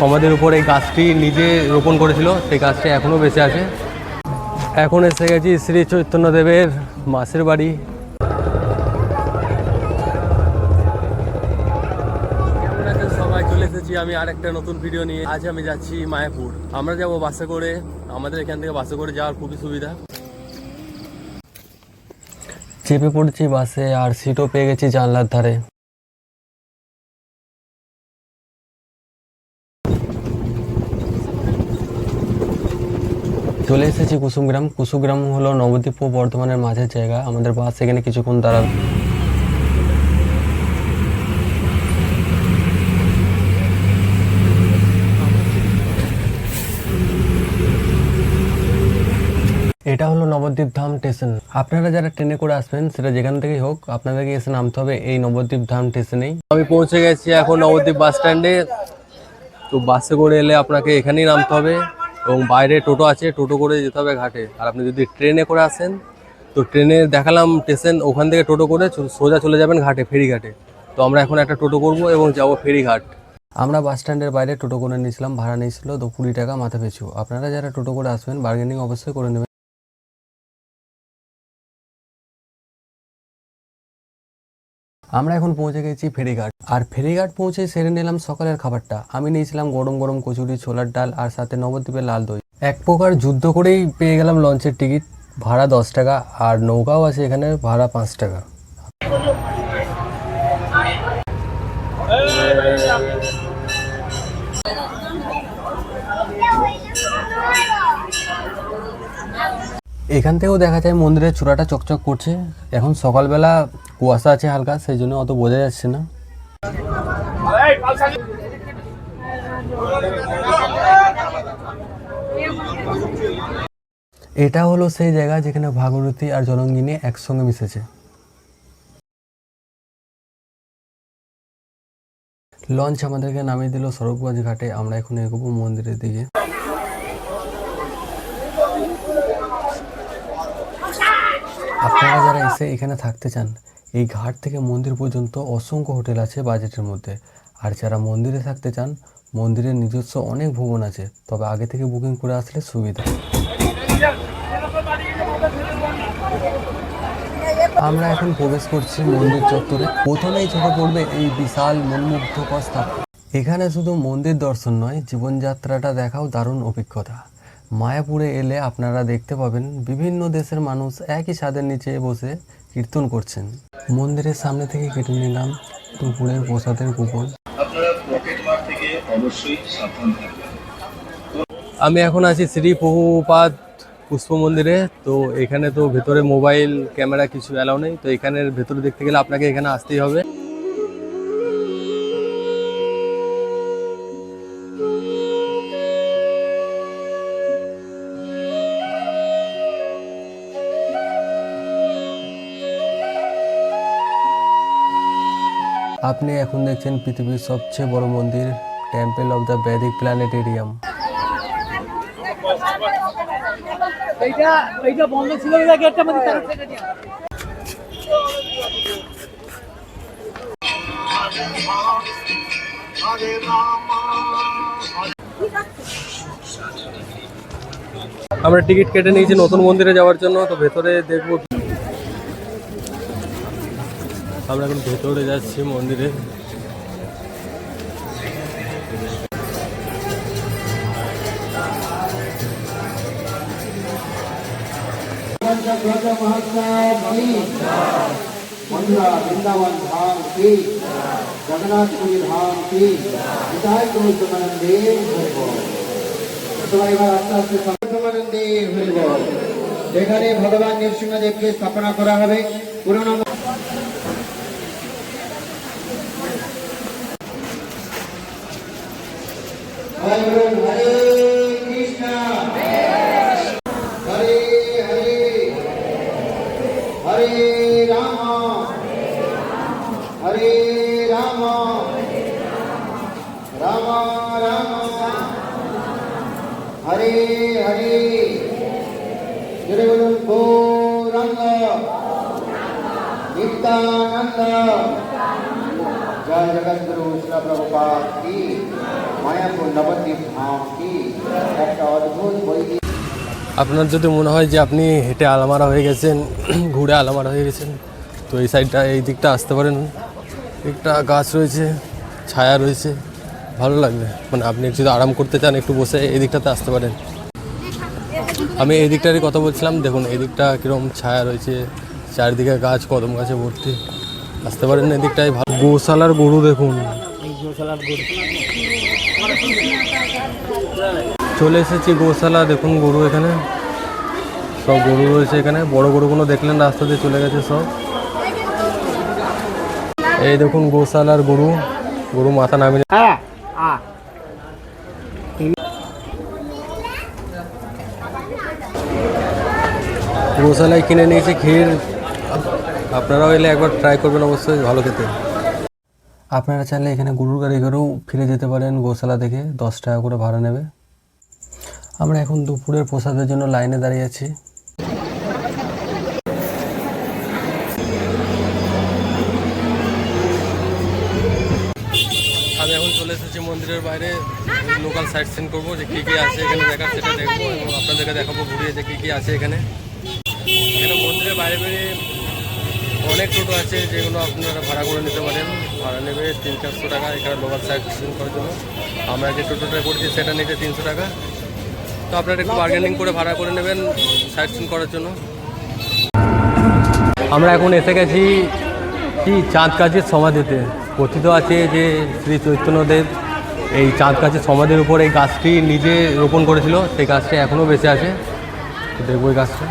আমাদের উপর এই গাছটি নিজে রোপণ করেছিল, সেই গাছটি এখনও বেঁচে আছে। এখন এসে গেছি শ্রী চৈতন্যদেবের মাসির বাড়ি। সবাই চলে এসেছি আমি আরেকটা নতুন ভিডিও নিয়ে। আজ আমি যাচ্ছি মায়াপুর। আমরা যাব বাসে করে, আমাদের এখান থেকে বাসে করে যাওয়ার খুবই সুবিধা। চেপে পড়েছি বাসে আর সিটও পেয়ে গেছি জানলার ধারে। চলে এসেছি কুসুমগ্রাম। কুসুমগ্রাম হলো নবদ্বীপ ও বর্ধমানের মাঝের জায়গা। আমাদের বাস এখানে কিছুক্ষণ দাঁড়াবে। এটা হলো নবদ্বীপ ধাম স্টেশন। আপনারা যারা ট্রেনে করে আসবেন, সেটা যেখান থেকেই হোক, আপনাদেরকে এসে নামতে হবে এই নবদ্বীপ ধাম স্টেশনেই। আমি পৌঁছে গেছি এখন নবদ্বীপ বাস স্ট্যান্ডে। তো বাসে করে এলে আপনাকে এখানেই নামতে হবে এবং বাইরে টোটো আছে, টোটো করে যেতে হবে ঘাটে। আর আপনি যদি ট্রেনে করে আসেন তো ট্রেনে দেখালাম স্টেশন, ওখান থেকে টোটো করে সোজা চলে যাবেন ঘাটে, ফেরিঘাটে। তো আমরা এখন একটা টোটো করব এবং যাব ফেরিঘাট। আমরা বাস স্ট্যান্ডের বাইরে টোটো করে নিয়েছিলাম, ভাড়া নিয়েছিল 20 টাকা মাথা পিছু। আপনারা যারা টোটো করে আসবেন বার্গেনিং অবশ্যই করে নেবেন। আমরা এখন পৌঁছে গেছি ফেরিঘাট। আর ফেরিঘাট পৌঁছে সেরে নিলাম সকালের খাবারটা। আমি নিয়েছিলাম গরম গরম কচুরি, ছোলার ডাল আর সাথে নবদ্বীপের লাল দই। এক প্রকার যুদ্ধ করেই পেয়ে গেলাম লঞ্চের টিকিট, ভাড়া 10 টাকা। আর নৌকাও আছে এখানে, ভাড়া 5 টাকা। এখান থেকেও দেখা যায় মন্দিরের চূড়াটা চকচক করছে। এখন সকালবেলা কুয়াশা আছে হালকা, সেই জন্য অত বোঝা যাচ্ছে না। এটা হলো সেই জায়গা যেখানে ভাগীরথী আর জলঙ্গিনী একসঙ্গে মিশেছে। লঞ্চ আমাদেরকে নামিয়ে দিল স্বরূপগঞ্জ ঘাটে। আমরা এখন এগোবো মন্দিরের দিকে। আপনারা যারা এসে এখানে থাকতে চান, এই ঘাট থেকে মন্দির পর্যন্ত অসংখ্য হোটেল আছে বাজেটের মধ্যে। আর যারা মন্দিরে থাকতে চান, মন্দিরের নিজস্ব অনেক ভবন আছে, তবে আগে থেকে বুকিং করে আসলে সুবিধা। আমরা এখন প্রবেশ করছি মন্দির চত্বরে। প্রথমেই চোখে পড়বে এই বিশাল মনমুগ্ধকর স্থাপনা। এখানে শুধু মন্দির দর্শন নয়, জীবনযাত্রাটা দেখাও দারুণ অভিজ্ঞতা। মায়াপুরে এলে আপনারা দেখতে পাবেন বিভিন্ন দেশের মানুষ একই ছাদের নিচে বসে কীর্তন করছেন। মন্দিরের সামনে থেকে কেটে নিলাম দুপুরের প্রসাদের কুপন। আমি এখন আছি শ্রী প্রভুপাদ পুষ্প মন্দিরে। তো এখানে তো ভেতরে মোবাইল ক্যামেরা কিছু অ্যালাউ নেই, তো এখানের ভেতরে দেখতে গেলে আপনাকে এখানে আসতেই হবে। আপনি এখন দেখছেন পৃথিবীর সবচেয়ে বড় মন্দির, টেম্পল অফ দ্য বৈদিক প্ল্যানেটেরিয়াম। এইটা বন্ধ ছিল, গেটটা মধ্যে তার থেকে দিয়া। আমরা টিকিট কেটে নিয়েছি নতুন মন্দিরে যাওয়ার জন্য। তো ভেতরে দেখবো, আমরা এখন ভেতরে যাচ্ছি মন্দিরে। वृंदावन धाम की, जगन्नाथपुरी धाम की, विदाई को समानंदे आस्ते आस्ते समानंदे এখানে ভগবান নৃসিংহদেবকে স্থাপনা করা হবে। পুরনো হরে কৃষ্ণ হরে হরে হরে রাম হরে হরে জোরে বলুন গৌরাঙ্গ নিত্যানন্দ জয় জগদ্গুরু শিল প্রভুপাদ কি মায়াপুর নবদ্বীপ ধাম কি একটা অদ্ভুত বই। আপনার যদি মনে হয় যে আপনি হেঁটে আলমারা হয়ে গেছেন, ঘুরে আলমারা হয়ে গেছেন, তো এই সাইডটা এই দিকটা আসতে পারেন। একটা গাছ রয়েছে, ছায়া রয়েছে, ভালো লাগবে। মানে আপনি যদি আরাম করতে চান একটু বসে এই দিকটাতে আসতে পারেন। আমি এই দিকটারই কথা বলছিলাম, দেখুন এই দিকটা কীরকম ছায়া রয়েছে, চারিদিকে গাছ, কদম গাছে ভর্তি। আসতে পারেন এদিকটাই ভালো। গোশালার গরু দেখুন, চলে এসেছি গোশালা। দেখুন গরু, এখানে সব গরু রয়েছে। এখানে বড় গরুগুলো দেখলেন রাস্তা দিয়ে চলে গেছে সব। এই দেখুন গোশালার গরু, গরু মাথা নামিয়ে গোশালায় কিনে নিয়েছি ক্ষীর। আপনারাও এলে একবার ট্রাই করবেন, অবশ্যই ভালো খেতে। আপনারা চাইলে এখানে গরুর গাড়ি করেও ফিরে যেতে পারেন গোশালা থেকে, 10 টাকা করে ভাড়া নেবে। আমরা এখন দুপুরের প্রসাদের জন্য লাইনে দাঁড়িয়ে আছি। আমি এখন চলে এসেছি মন্দিরের বাইরে, লোকাল সাইট সিন করবো, যে কী কী আছে এখানে দেখার সেটা দেখবো এবং আপনাদেরকে দেখাবো ঘুরিয়ে যে কী কী আছে এখানে। এখানে মন্দিরের বাইরে বেরিয়ে অনেক টোটো আছে যেগুলো আপনারা ভাড়া করে নিতে পারেন। ভাড়া নেবে 300-400 টাকা এখানে লোকাল সাইট সিন করার জন্য। আমরা যে টোটোটা করছি সেটা নিতে 300 টাকা। তো আপনারা একটু বার্গেনিং করে ভাড়া করে নেবেন সাইট সিন করার জন্য। আমরা এখন এসে গেছি কি চাঁদকাছির সমাধিতে। কথিত আছে যে শ্রী চৈতন্যদেব এই চাঁদকাছির সমাধির উপর এই গাছটি নিজে রোপণ করেছিল। সেই গাছটি এখনও বেঁচে আছে। দেখবো এই গাছটা।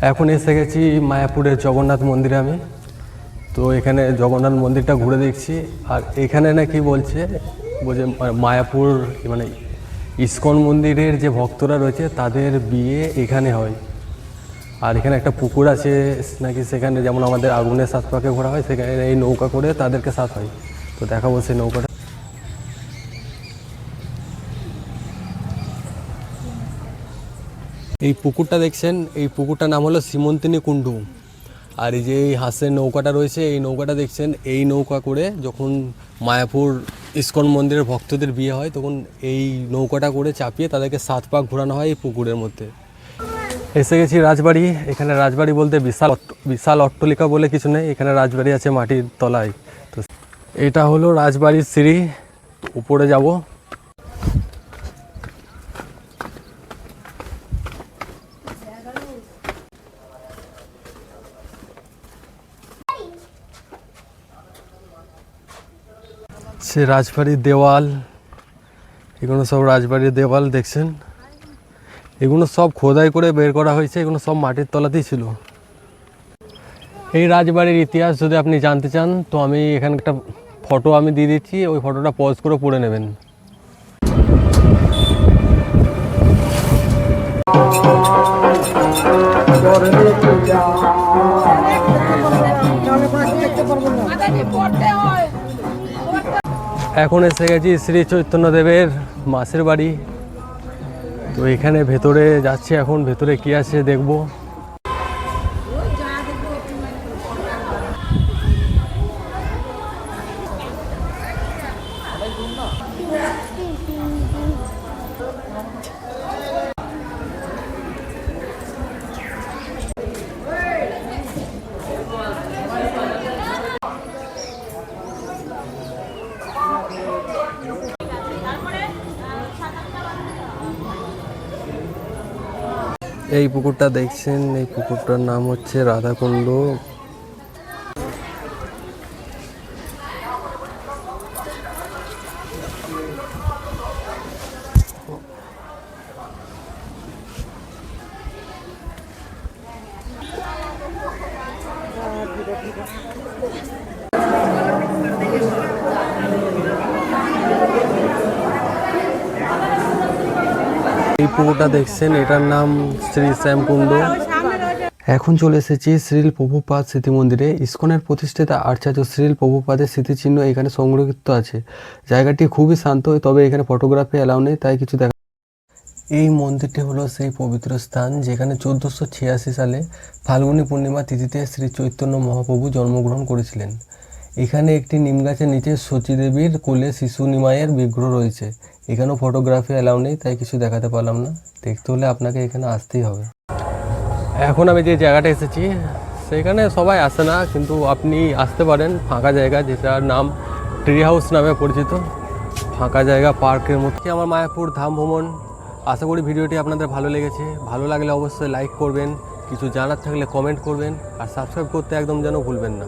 এখন এসে গেছি মায়াপুরের জগন্নাথ মন্দিরে আমি। তো এখানে জগন্নাথ মন্দিরটা ঘুরে দেখছি। আর এখানে নাকি বলছে মায়াপুর মানে ইস্কন মন্দিরের যে ভক্তরা রয়েছে তাদের বিয়ে এখানে হয়। আর এখানে একটা পুকুর আছে নাকি, সেখানে যেমন আমাদের আগুনের সাত পাকে ঘোরা হয়, সেখানে এই নৌকা করে তাদেরকে সাথ হয়। তো দেখাবো সেই নৌকাটা। এই পুকুরটা দেখছেন, এই পুকুরটার নাম হলো সীমন্তিনী কুণ্ডু। আর এই যে এই হাঁসের নৌকাটা রয়েছে, এই নৌকাটা দেখছেন, এই নৌকা করে যখন মায়াপুর ইস্কন মন্দিরের ভক্তদের বিয়ে হয় তখন এই নৌকাটা করে চাপিয়ে তাদেরকে 7 পাক ঘোরানো হয় এই পুকুরের মধ্যে। এসে গেছি রাজবাড়ি। এখানে রাজবাড়ি বলতে বিশাল অট্টালিকা বলে কিছু নেই, এখানে রাজবাড়ি আছে মাটির তলায়। তো এটা হলো রাজবাড়ির সিঁড়ি, উপরে যাব। সে রাজবাড়ির দেওয়াল, এগুলো সব রাজবাড়ির দেওয়াল দেখছেন। এগুলো সব খোদাই করে বের করা হয়েছে, এগুলো সব মাটির তলাতেই ছিল। এই রাজবাড়ির ইতিহাস যদি আপনি জানতে চান তো আমি এখানে একটা ফটো আমি দিয়ে দিচ্ছি, ওই ফটোটা পজ করে পড়ে নেবেন। এখন এসে গেছি শ্রী চৈতন্যদেবের মাসির বাড়ি। তো এখানে ভেতরে যাচ্ছি, এখন ভেতরে কি আছে দেখবো। এই পুকুরটা দেখছেন, এই পুকুরটার নাম হচ্ছে রাধাকুণ্ড। এই পুকুরটা দেখছেন, এটার নাম শ্রী শ্যামকুণ্ড। এখন চলে এসেছি শ্রীল প্রভুপাদ স্মৃতি মন্দিরে। ইসকনের প্রতিষ্ঠাতা আচার্য শ্রীল প্রভুপাদের স্মৃতিচিহ্ন এখানে সংরক্ষিত আছে। জায়গাটি খুবই শান্ত, তবে এখানে ফটোগ্রাফি অ্যালাউ নেই, তাই কিছু দেখা। এই মন্দিরটি হলো সেই পবিত্র স্থান যেখানে 1486 সালে ফাল্গুনী পূর্ণিমা তিথিতে শ্রী চৈতন্য মহাপ্রভু জন্মগ্রহণ করেছিলেন। এখানে একটি নিম গাছের নিচে সচীদেবীর কোলে শিশু নিমাইয়ের বিগ্রহ রয়েছে। এখানেও ফটোগ্রাফি অ্যালাউ নেই, তাই কিছু দেখাতে পারলাম না। দেখতে হলে আপনাকে এখানে আসতেই হবে। এখন আমি যে জায়গাটা এসেছি সেখানে সবাই আসে না, কিন্তু আপনি আসতে পারেন। ফাঁকা জায়গা, যেটার নাম ট্রি হাউস নামে পরিচিত। ফাঁকা জায়গা, পার্কের মতো। আমার মায়াপুর ধাম ভ্রমণ। আশা করি ভিডিওটি আপনাদের ভালো লেগেছে। ভালো লাগলে অবশ্যই লাইক করবেন, কিছু জানার থাকলে কমেন্ট করবেন, আর সাবস্ক্রাইব করতে একদম যেন ভুলবেন না।